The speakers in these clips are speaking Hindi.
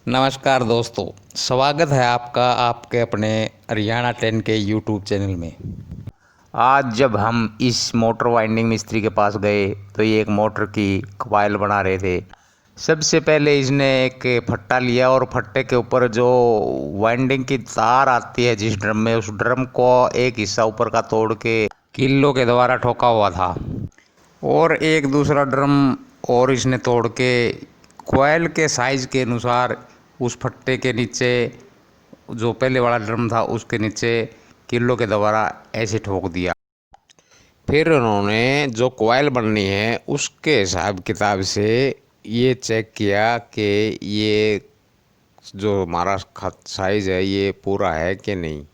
नमस्कार दोस्तों, स्वागत है आपका आपके अपने हरियाणा 10 के यूट्यूब चैनल में। आज जब हम इस मोटर वाइंडिंग मिस्त्री के पास गए तो ये एक मोटर की कॉइल बना रहे थे। सबसे पहले इसने एक फट्टा लिया और फट्टे के ऊपर जो वाइंडिंग की तार आती है जिस ड्रम में, उस ड्रम को एक हिस्सा ऊपर का तोड़ के किलो के द्वारा ठोका हुआ था और एक दूसरा ड्रम और इसने तोड़ के कॉइल के साइज़ के अनुसार उस फट्टे के नीचे, जो पहले वाला ड्रम था उसके नीचे किलो के द्वारा ऐसे ठोक दिया। फिर उन्होंने जो कॉइल बननी है उसके हिसाब किताब से ये चेक किया कि ये जो हमारा साइज़ है ये पूरा है कि नहीं।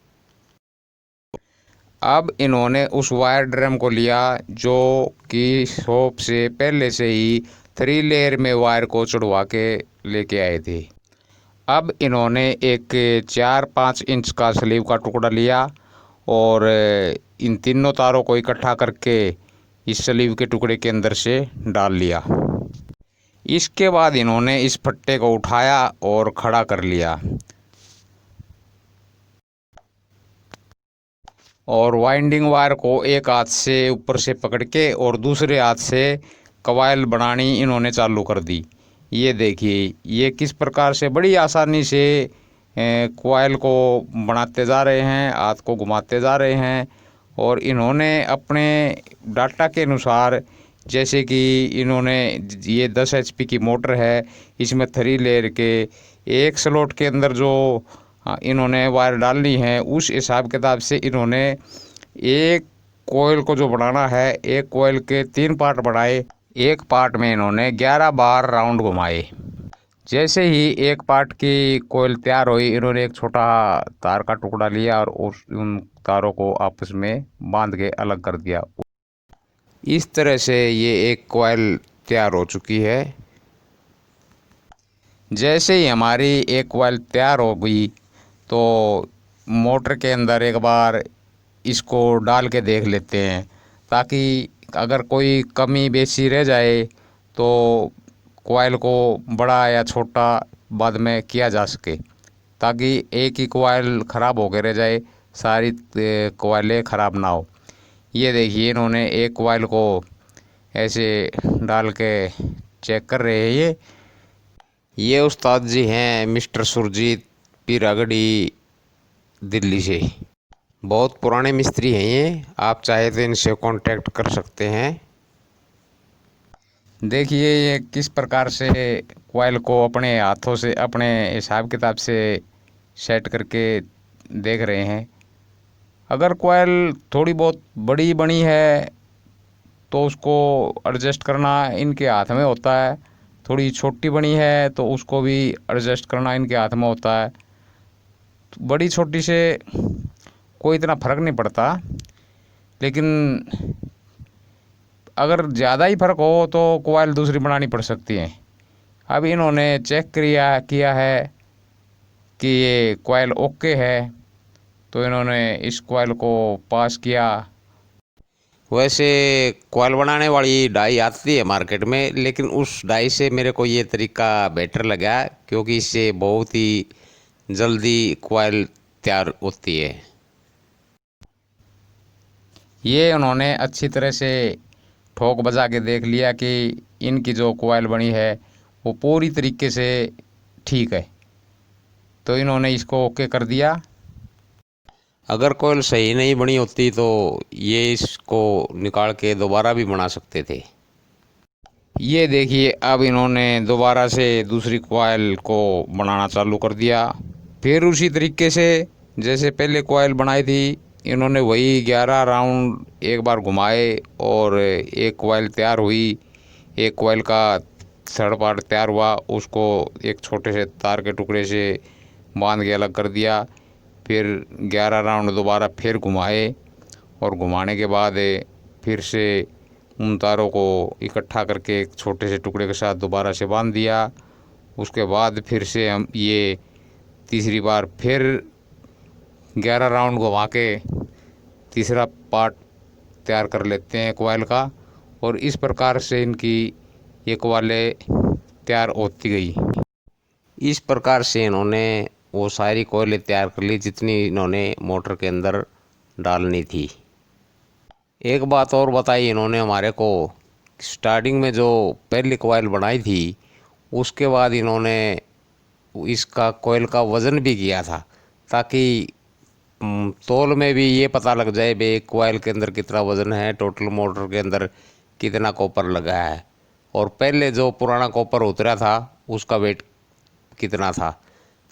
अब इन्होंने उस वायर ड्रम को लिया जो कि शॉप से पहले से ही 3 लेयर में वायर को चढ़वा के लेके आए थे। अब इन्होंने एक 4-5 इंच का स्लीव का टुकड़ा लिया और इन तीनों तारों को इकट्ठा करके इस स्लीव के टुकड़े के अंदर से डाल लिया। इसके बाद इन्होंने इस फट्टे को उठाया और खड़ा कर लिया और वाइंडिंग वायर को एक हाथ से ऊपर से पकड़ के और दूसरे हाथ से कॉइल बनानी इन्होंने चालू कर दी। ये देखिए ये किस प्रकार से बड़ी आसानी से कॉइल को बनाते जा रहे हैं, हाथ को घुमाते जा रहे हैं। और इन्होंने अपने डाटा के अनुसार, जैसे कि इन्होंने ये 10 HP की मोटर है, इसमें 3 लेयर के एक स्लॉट के अंदर जो इन्होंने वायर डालनी है, उस हिसाब किताब से इन्होंने एक कॉइल को जो बनाना है, एक कॉइल के 3 पार्ट बनाए। एक पार्ट में इन्होंने 11 बार राउंड घुमाए। जैसे ही एक पार्ट की कॉइल तैयार हुई, इन्होंने एक छोटा तार का टुकड़ा लिया और उन तारों को आपस में बांध के अलग कर दिया। इस तरह से ये एक कॉइल तैयार हो चुकी है। जैसे ही हमारी एक कॉइल तैयार हो गई तो मोटर के अंदर एक बार इसको डाल के देख लेते हैं, ताकि अगर कोई कमी बेसी रह जाए तो कॉइल को बड़ा या छोटा बाद में किया जा सके, ताकि एक ही कॉइल ख़राब हो के रह जाए, सारी कॉइलें ख़राब ना हो। ये देखिए इन्होंने एक कॉइल को ऐसे डाल के चेक कर रहे हैं। ये उस्ताद जी हैं मिस्टर सुरजीत पीरागढ़ी, दिल्ली से। बहुत पुराने मिस्त्री हैं ये, आप चाहे तो इनसे कांटेक्ट कर सकते हैं। देखिए ये किस प्रकार से कॉइल को अपने हाथों से अपने हिसाब किताब से सेट करके देख रहे हैं। अगर कॉइल थोड़ी बहुत बड़ी बनी है तो उसको एडजस्ट करना इनके हाथ में होता है, थोड़ी छोटी बनी है तो उसको भी एडजस्ट करना इनके हाथ में होता है। बड़ी छोटी से कोई इतना फ़र्क नहीं पड़ता, लेकिन अगर ज़्यादा ही फ़र्क हो तो कॉइल दूसरी बनानी पड़ सकती है। अब इन्होंने चेक किया है कि ये कॉइल ओके है, तो इन्होंने इस कॉइल को पास किया। वैसे कॉइल बनाने वाली डाई आती है मार्केट में, लेकिन उस डाई से मेरे को ये तरीका बेटर लगा, क्योंकि इससे बहुत ही जल्दी कॉइल तैयार होती है। ये उन्होंने अच्छी तरह से ठोक बजा के देख लिया कि इनकी जो कॉइल बनी है वो पूरी तरीके से ठीक है, तो इन्होंने इसको ओके कर दिया। अगर कॉइल सही नहीं बनी होती तो ये इसको निकाल के दोबारा भी बना सकते थे। ये देखिए अब इन्होंने दोबारा से दूसरी कॉइल को बनाना चालू कर दिया। फिर उसी तरीके से जैसे पहले कॉइल बनाई थी, इन्होंने वही 11 राउंड एक बार घुमाए और एक कॉइल तैयार हुई। एक कॉइल का 3rd पार्ट तैयार हुआ, उसको एक छोटे से तार के टुकड़े से बांध के अलग कर दिया। फिर 11 राउंड दोबारा फिर घुमाए और घुमाने के बाद फिर से उन तारों को इकट्ठा करके एक छोटे से टुकड़े के साथ दोबारा से बांध दिया। उसके बाद फिर से हम ये तीसरी बार फिर 11 राउंड घुमा के तीसरा पार्ट तैयार कर लेते हैं कॉइल का, और इस प्रकार से इनकी ये कॉइलें तैयार होती गई। इस प्रकार से इन्होंने वो सारी कोयले तैयार कर ली जितनी इन्होंने मोटर के अंदर डालनी थी। एक बात और बताई इन्होंने हमारे को, स्टार्टिंग में जो पहली कोयल बनाई थी उसके बाद इन्होंने इसका कोयल का वज़न भी किया था, ताकि तौल में भी ये पता लग जाए भाई कोयल के अंदर कितना वज़न है, टोटल मोटर के अंदर कितना कॉपर लगा है, और पहले जो पुराना कॉपर उतरा था उसका वेट कितना था,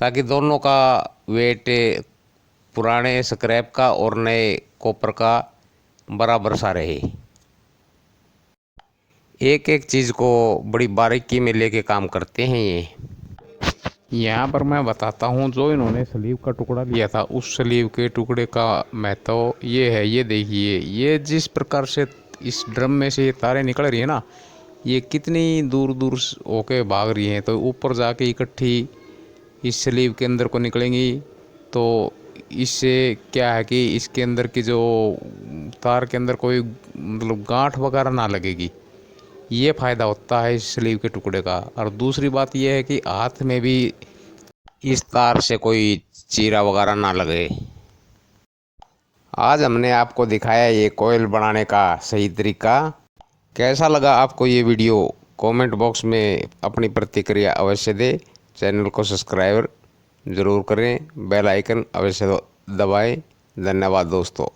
ताकि दोनों का वेट पुराने स्क्रैप का और नए कॉपर का बराबर सा रहे। एक एक चीज़ को बड़ी बारीकी में लेके काम करते हैं ये। यहाँ पर मैं बताता हूँ, जो इन्होंने स्लीव का टुकड़ा लिया था उस स्लीव के टुकड़े का महत्व ये है। ये देखिए, ये जिस प्रकार से इस ड्रम में से ये तारें निकल रही है ना, ये कितनी दूर दूर होके भाग रही हैं, तो ऊपर जाके इकट्ठी इस स्लीव के अंदर को निकलेंगी। तो इससे क्या है कि इसके अंदर की जो तार के अंदर कोई मतलब गांठ वगैरह ना लगेगी, ये फ़ायदा होता है इस स्लीव के टुकड़े का। और दूसरी बात यह है कि हाथ में भी इस तार से कोई चीरा वगैरह ना लगे। आज हमने आपको दिखाया ये कोयल बनाने का सही तरीका। कैसा लगा आपको ये वीडियो? कमेंट बॉक्स में अपनी प्रतिक्रिया अवश्य दें। चैनल को सब्सक्राइब ज़रूर करें, बेल आइकन अवश्य दबाएं। धन्यवाद दोस्तों।